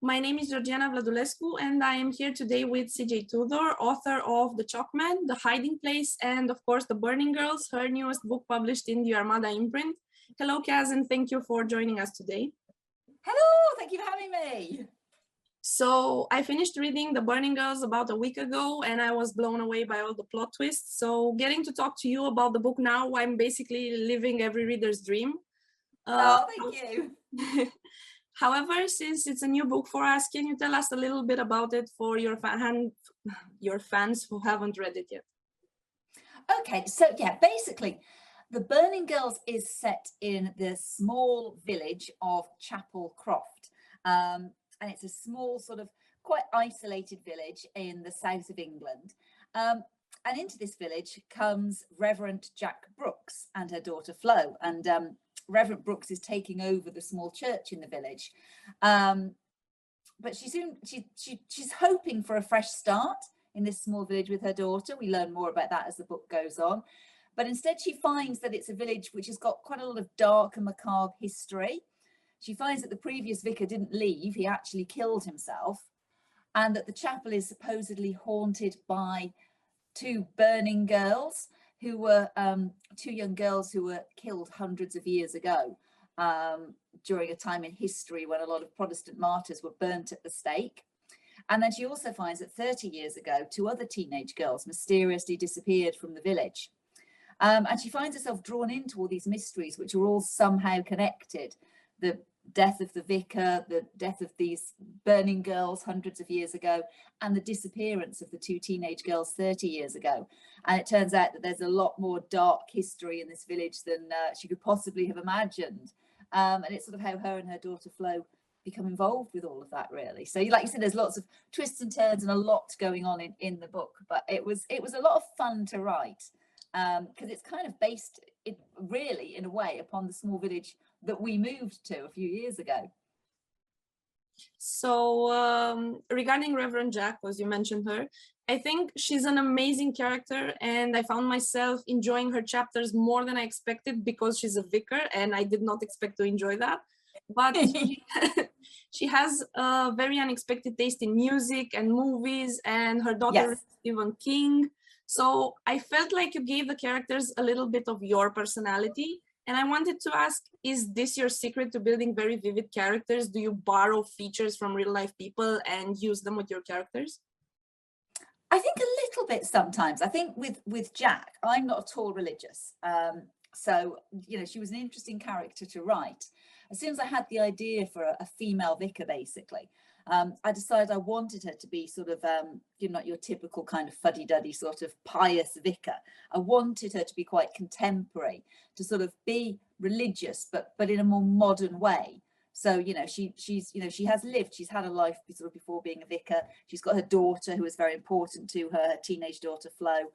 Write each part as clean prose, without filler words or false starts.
My name is Georgiana Vlădulescu, and I am here today with CJ Tudor, author of The Chalkman, The Hiding Place, and of course, The Burning Girls, her newest book published in the Armada imprint. Hello, Kaz, and thank you for joining us today. Hello, thank you for having me. So I finished reading The Burning Girls about a week ago, and I was blown away by all the plot twists. So getting to talk to you about the book now, I'm basically living every reader's dream. Thank you. However, since it's a new book for us, can you tell us a little bit about it for your fans who haven't read it yet? Okay, so yeah, basically, The Burning Girls is set in the small village of Chapel Croft. And it's a small, sort of quite isolated village in the south of England. And into this village comes Reverend Jack Brooks and her daughter Flo. And Reverend Brooks is taking over the small church in the village. But she's hoping for a fresh start in this small village with her daughter. We learn more about that as the book goes on. But instead she finds that it's a village which has got quite a lot of dark and macabre history. She finds that the previous vicar didn't leave, he actually killed himself, and that the chapel is supposedly haunted by two burning girls who were two young girls who were killed hundreds of years ago during a time in history when a lot of Protestant martyrs were burnt at the stake. And then she also finds that 30 years ago, two other teenage girls mysteriously disappeared from the village. And she finds herself drawn into all these mysteries, which are all somehow connected. The death of the vicar, the death of these burning girls hundreds of years ago, and the disappearance of the two teenage girls 30 years ago. And it turns out that there's a lot more dark history in this village than she could possibly have imagined. And it's sort of how her and her daughter Flo become involved with all of that, really. So like you said, there's lots of twists and turns and a lot going on in the book, but it was a lot of fun to write because it's kind of based really in a way upon the small village that we moved to a few years ago. So regarding Reverend Jack, as you mentioned her, I think she's an amazing character, and I found myself enjoying her chapters more than I expected because she's a vicar and I did not expect to enjoy that. But she has a very unexpected taste in music and movies, and her daughter is Stephen King. So I felt like you gave the characters a little bit of your personality. And I wanted to ask, is this your secret to building very vivid characters? Do you borrow features from real life people and use them with your characters? I think a little bit sometimes. I think with Jack, I'm not at all religious. So, you know, she was an interesting character to write. As soon as I had the idea for a female vicar, basically, I decided I wanted her to be sort of, not your typical kind of fuddy-duddy sort of pious vicar. I wanted her to be quite contemporary, to sort of be religious, but in a more modern way. So, you know, she has lived, she's had a life sort of before being a vicar. She's got her daughter who was very important to her, her teenage daughter Flo.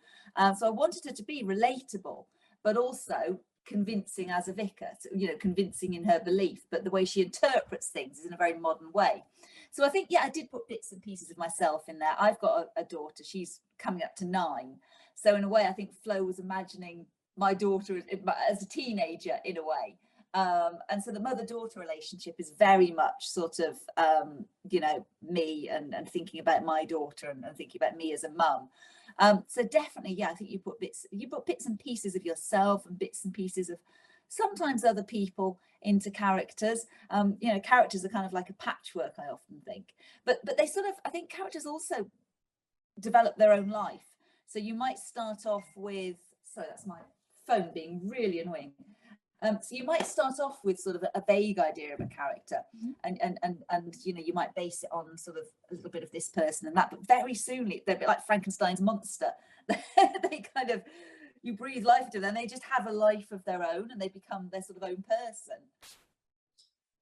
So I wanted her to be relatable, but also convincing as a vicar, you know, convincing in her belief, but the way she interprets things is in a very modern way. So I think, yeah, I did put bits and pieces of myself in there. I've got a daughter, she's coming up to 9. So in a way, I think Flo was imagining my daughter as a teenager in a way. And so the mother-daughter relationship is very much sort of, me and thinking about my daughter and thinking about me as a mum. So definitely, yeah, I think you put bits and pieces of yourself and bits and pieces of sometimes other people into characters. Characters are kind of like a patchwork, I often think, but they sort of, I think characters also develop their own life. So you might start off with, sorry, that's my phone being really annoying. So you might start off with sort of a vague idea of a character, and you might base it on sort of a little bit of this person and that, but very soon they're a bit like Frankenstein's monster. They kind of, you breathe life into them, they just have a life of their own and they become their sort of own person.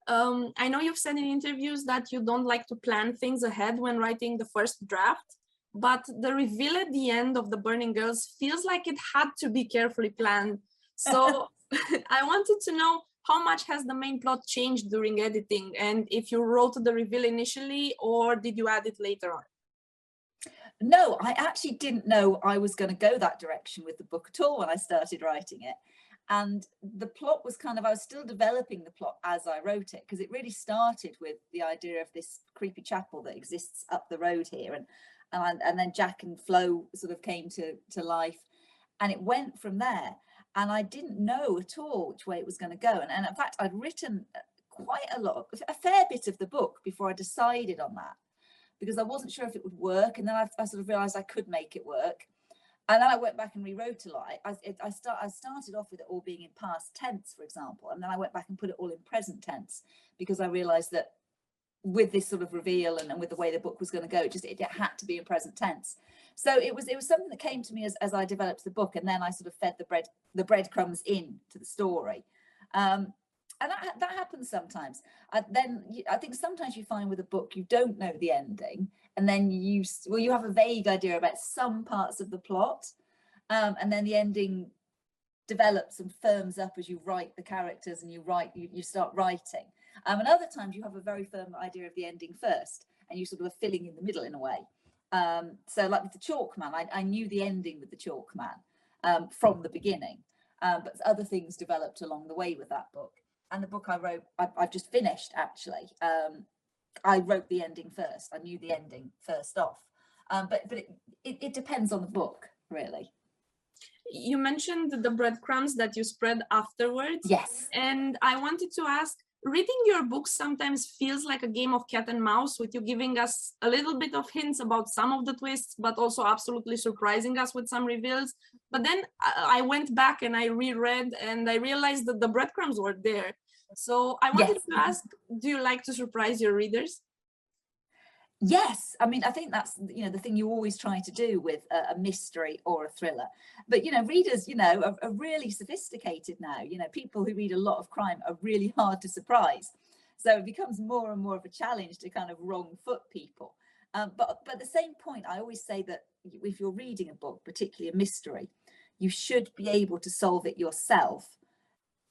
I know you've said in interviews that you don't like to plan things ahead when writing the first draft, but the reveal at the end of The Burning Girls feels like it had to be carefully planned. So I wanted to know, how much has the main plot changed during editing, and if you wrote the reveal initially or did you add it later on? No, I actually didn't know I was going to go that direction with the book at all when I started writing it. And the plot was kind of, I was still developing the plot as I wrote it, because it really started with the idea of this creepy chapel that exists up the road here. And then Jack and Flo sort of came to life, and it went from there. And I didn't know at all which way it was going to go. And in fact, I'd written quite a fair bit of the book before I decided on that, because I wasn't sure if it would work. And then I sort of realized I could make it work. And then I went back and rewrote a lot. I started off with it all being in past tense, for example. And then I went back and put it all in present tense, because I realized that with this sort of reveal and with the way the book was going to go, it had to be in present tense. So it was something that came to me as I developed the book. And then I sort of fed the breadcrumbs in to the story. And that happens sometimes. I think sometimes you find with a book, you don't know the ending, and then you have a vague idea about some parts of the plot, and then the ending develops and firms up as you write the characters and you start writing. And other times you have a very firm idea of the ending first, and you sort of are filling in the middle in a way. So like with the Chalk Man, I knew the ending with the Chalk Man from the beginning, but other things developed along the way with that book. And the book I wrote, I've just finished, actually. I wrote the ending first. I knew the ending first off. But it depends on the book, really. You mentioned the breadcrumbs that you spread afterwards. Yes. And I wanted to ask, reading your books sometimes feels like a game of cat and mouse, with you giving us a little bit of hints about some of the twists, but also absolutely surprising us with some reveals. But then I went back and I reread, and I realized that the breadcrumbs were there. So I wanted to ask, do you like to surprise your readers? Yes, I mean, I think that's, the thing you always try to do with a mystery or a thriller. But, readers, are really sophisticated now. People who read a lot of crime are really hard to surprise. So it becomes more and more of a challenge to kind of wrong foot people. But at the same point, I always say that if you're reading a book, particularly a mystery, you should be able to solve it yourself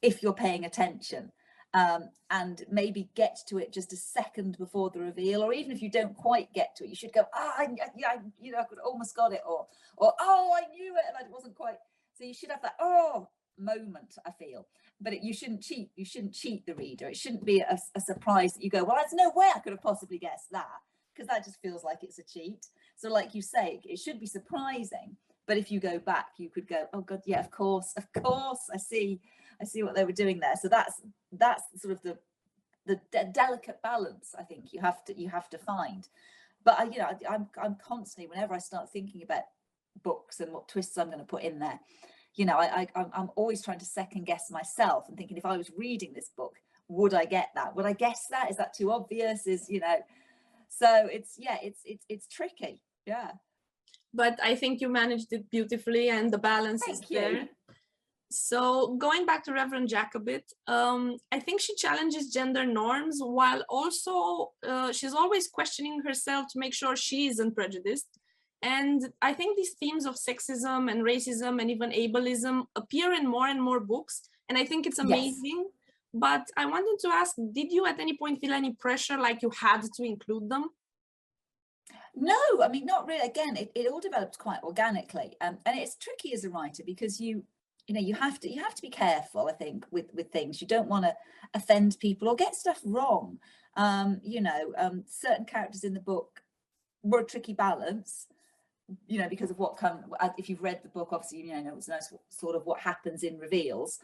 if you're paying attention. And maybe get to it just a second before the reveal, or even if you don't quite get to it, you should go, I could almost got it, or oh, I knew it and I wasn't quite. So you should have that moment, I feel. But you shouldn't cheat. You shouldn't cheat the reader. It shouldn't be a surprise that you go, well, there's no way I could have possibly guessed that, because that just feels like it's a cheat. So like you say, it should be surprising. But if you go back, you could go, oh God, yeah, of course, I see what they were doing there. So that's sort of the delicate balance, I think you have to find. But I'm constantly, whenever I start thinking about books and what twists I'm going to put in there, I'm always trying to second guess myself and thinking, if I was reading this book, would I get that? Would I guess that? Is that too obvious? So it's tricky. Yeah. But I think you managed it beautifully, and the balance is there. So going back to Reverend Jack a bit, I think she challenges gender norms, while also she's always questioning herself to make sure she isn't prejudiced. And I think these themes of sexism and racism and even ableism appear in more and more books. And I think it's amazing. Yes. But I wanted to ask, did you at any point feel any pressure, like you had to include them? No, I mean, not really. Again, it all developed quite organically. And it's tricky as a writer, because you have to be careful, I think, with things. You don't want to offend people or get stuff wrong. Certain characters in the book were a tricky balance, because of what if you've read the book, obviously, it's sort of what happens in reveals.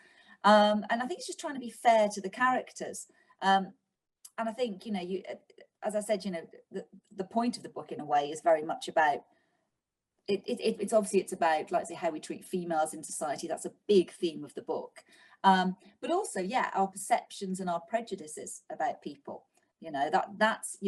And I think it's just trying to be fair to the characters. And I think, as I said, the point of the book in a way is very much about it's obviously it's about, like, say, how we treat females in society. That's a big theme of the book. But also, our perceptions and our prejudices about people, that's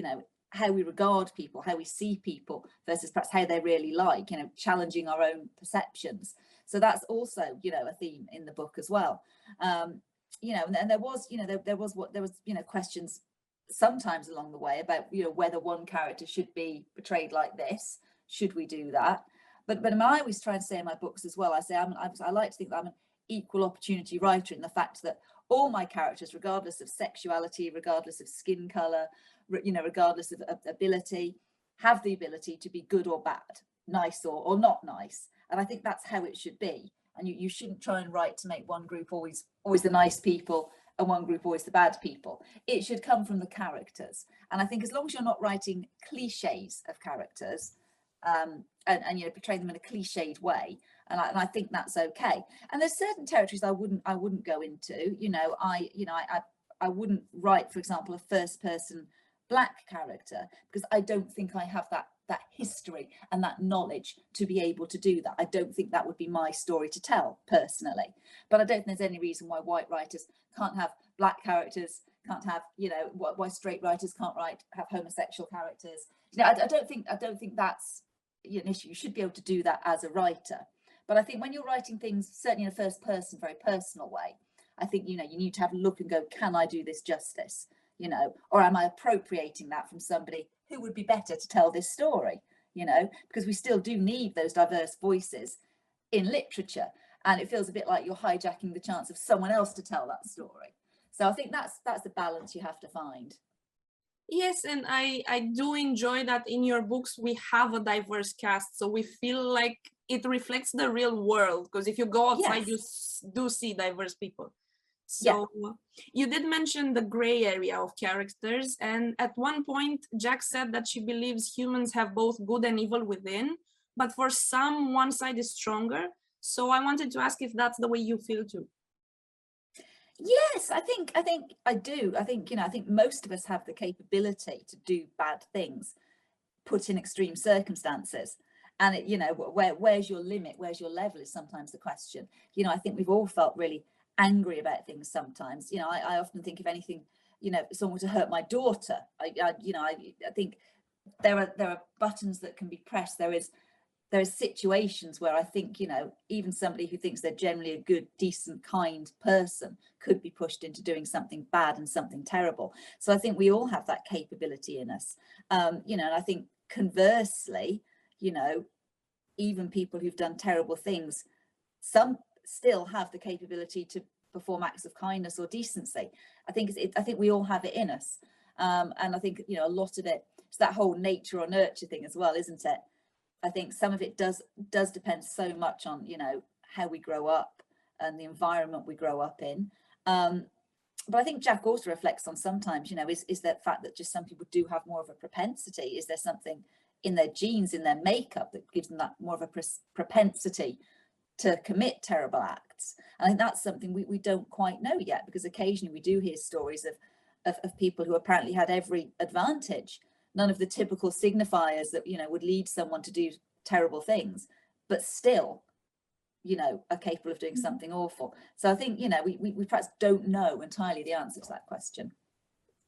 how we regard people, how we see people versus perhaps how they're really like, challenging our own perceptions. So that's also, a theme in the book as well. And there was questions sometimes along the way about, whether one character should be portrayed like this. Should we do that? But I always try and say in my books as well, I say I like to think that I'm an equal opportunity writer, in the fact that all my characters, regardless of sexuality, regardless of skin color, regardless of ability, have the ability to be good or bad, nice or not nice. And I think that's how it should be. And you shouldn't try and write to make one group always the nice people and one group always the bad people. It should come from the characters. And I think as long as you're not writing cliches of characters, and you know, portray them in a cliched way, and I think that's okay. And there's certain territories I wouldn't go into. You know, I wouldn't write, for example, a first person Black character, because I don't think I have that history and that knowledge to be able to do that. I don't think that would be my story to tell personally. But I don't think there's any reason why white writers can't have Black characters, can't have, you know, why straight writers can't have homosexual characters. You know, I don't think that's an issue. You should be able to do that as a writer. But I think when you're writing things, certainly in a first person, very personal way, I think, you know, you need to have a look and go, can I do this justice? You know, or am I appropriating that from somebody who would be better to tell this story? You know, because we still do need those diverse voices in literature, and it feels a bit like you're hijacking the chance of someone else to tell that story. So I think that's the balance you have to find. Yes, and I do enjoy that in your books we have a diverse cast, so we feel like it reflects the real world, because if you go outside, yes, you do see diverse people. So yeah, you did mention the gray area of characters, and at one point Jack said that she believes humans have both good and evil within, but for some, one side is stronger. So I wanted to ask if that's the way you feel too. Yes, I think I do. I think, you know, I think most of us have the capability to do bad things, put in extreme circumstances. And it, you know, where's your limit? Where's your level is sometimes the question. You know, I think we've all felt really angry about things sometimes. You know, I often think if anything, you know, if someone were to hurt my daughter, I think there are buttons that can be pressed. There are situations where I think, you know, even somebody who thinks they're generally a good, decent, kind person could be pushed into doing something bad and something terrible. So I think we all have that capability in us. You know, and I think conversely, you know, even people who've done terrible things, some still have the capability to perform acts of kindness or decency. I think we all have it in us. And I think, you know, a lot of it is that whole nature or nurture thing as well, isn't it? I think some of it does depend so much on, you know, how we grow up and the environment we grow up in. But I think Jack also reflects on sometimes, you know, is that fact that just some people do have more of a propensity. Is there something in their genes, in their makeup, that gives them that more of a propensity to commit terrible acts? And I think that's something we don't quite know yet, because occasionally we do hear stories of people who apparently had every advantage, none of the typical signifiers that, you know, would lead someone to do terrible things, but still, you know, are capable of doing something awful. So I think, you know, we perhaps don't know entirely the answer to that question.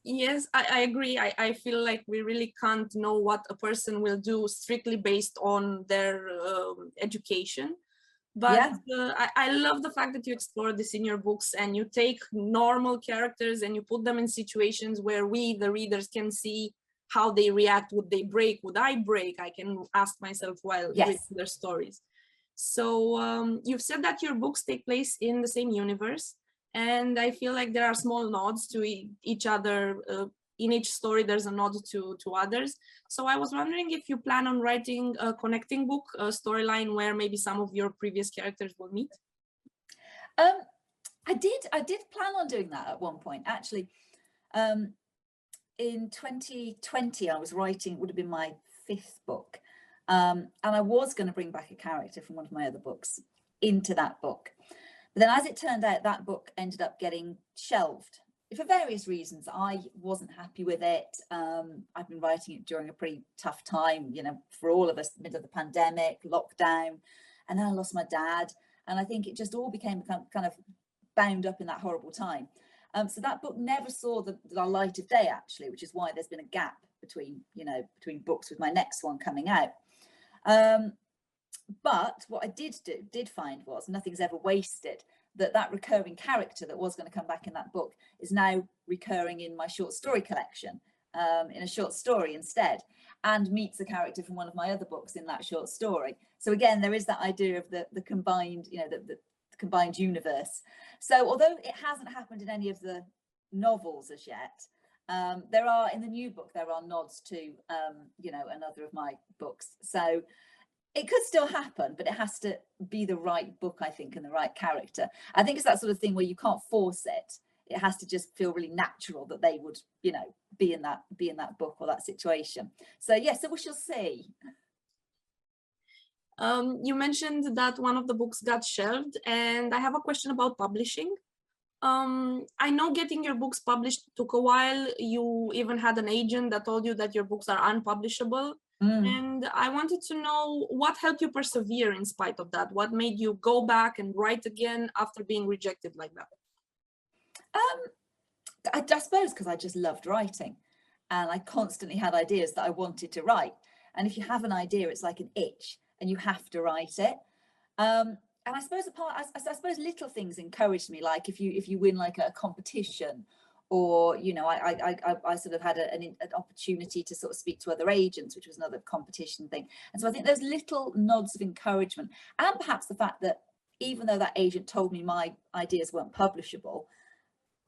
Yes, I agree. I feel like we really can't know what a person will do strictly based on their education. But yeah, I love the fact that you explore this in your books, and you take normal characters and you put them in situations where we, the readers, can see how they react. Would they break? Would I break? I can ask myself while reading their stories. So you've said that your books take place in the same universe, and I feel like there are small nods to each other. In each story, there's a nod to others. So I was wondering if you plan on writing a connecting book, a storyline where maybe some of your previous characters will meet. I did plan on doing that at one point, actually. In 2020, I was writing, it would have been my 5th book. And I was going to bring back a character from one of my other books into that book. But then, as it turned out, that book ended up getting shelved for various reasons. I wasn't happy with it. I've been writing it during a pretty tough time, you know, for all of us, middle of the pandemic, lockdown, and then I lost my dad. And I think it just all became kind of bound up in that horrible time. So that book never saw the light of day, actually, which is why there's been a gap between books with my next one coming out. But what I did find was, nothing's ever wasted, that recurring character that was going to come back in that book is now recurring in my short story collection, in a short story instead, and meets a character from one of my other books in that short story. So again, there is that idea of the combined, you know, the combined universe. So although it hasn't happened in any of the novels as yet, There are, in the new book, there are nods to, you know, another of my books. So it could still happen, but it has to be the right book, I think, and the right character. I think it's that sort of thing where you can't force it. It has to just feel really natural that they would, you know, be in that book or that situation. So yeah, so we shall see. You mentioned that one of the books got shelved, and I have a question about publishing. I know getting your books published took a while. You even had an agent that told you that your books are unpublishable. And I wanted to know what helped you persevere in spite of that. What made you go back and write again after being rejected like that? I suppose because I just loved writing, and I constantly had ideas that I wanted to write. And if you have an idea, it's like an itch, and you have to write it. And I suppose I suppose little things encouraged me, like if you win like a competition, or you know, I sort of had an opportunity to sort of speak to other agents, which was another competition thing. And so I think those little nods of encouragement, and perhaps the fact that even though that agent told me my ideas weren't publishable,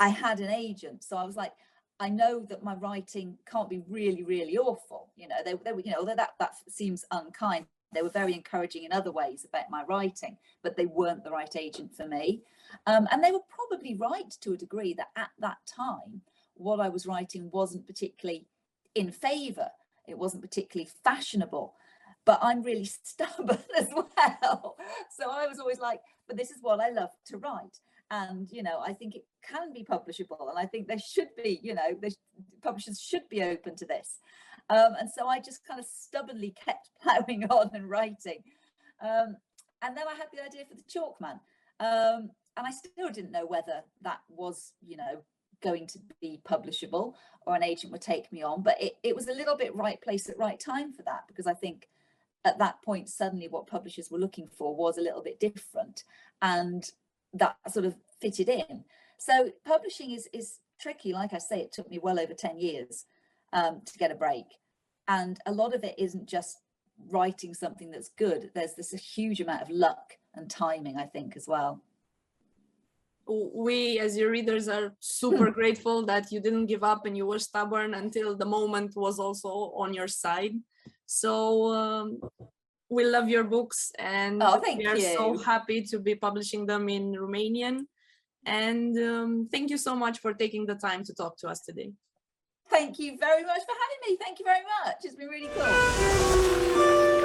I had an agent, so I was like, I know that my writing can't be really, really awful. You know, they were, you know, although that seems unkind, they were very encouraging in other ways about my writing, but they weren't the right agent for me. And they were probably right to a degree that at that time, what I was writing wasn't particularly in favour. It wasn't particularly fashionable, but I'm really stubborn as well. So I was always like, but this is what I love to write. And, you know, I think it can be publishable, and I think there should be, you know, publishers should be open to this. And so I just kind of stubbornly kept ploughing on and writing. And then I had the idea for the Chalkman. And I still didn't know whether that was, you know, going to be publishable or an agent would take me on. But it was a little bit right place at right time for that, because I think at that point, suddenly what publishers were looking for was a little bit different. And that sort of fitted in. So publishing is tricky. Like I say, it took me well over 10 years to get a break. And a lot of it isn't just writing something that's good. There's this a huge amount of luck and timing, I think, as well. We, as your readers, are super grateful that you didn't give up and you were stubborn until the moment was also on your side. So we love your books, and we are so happy to be publishing them in Romanian. And thank you so much for taking the time to talk to us today. Thank you very much for having me. Thank you very much. It's been really cool.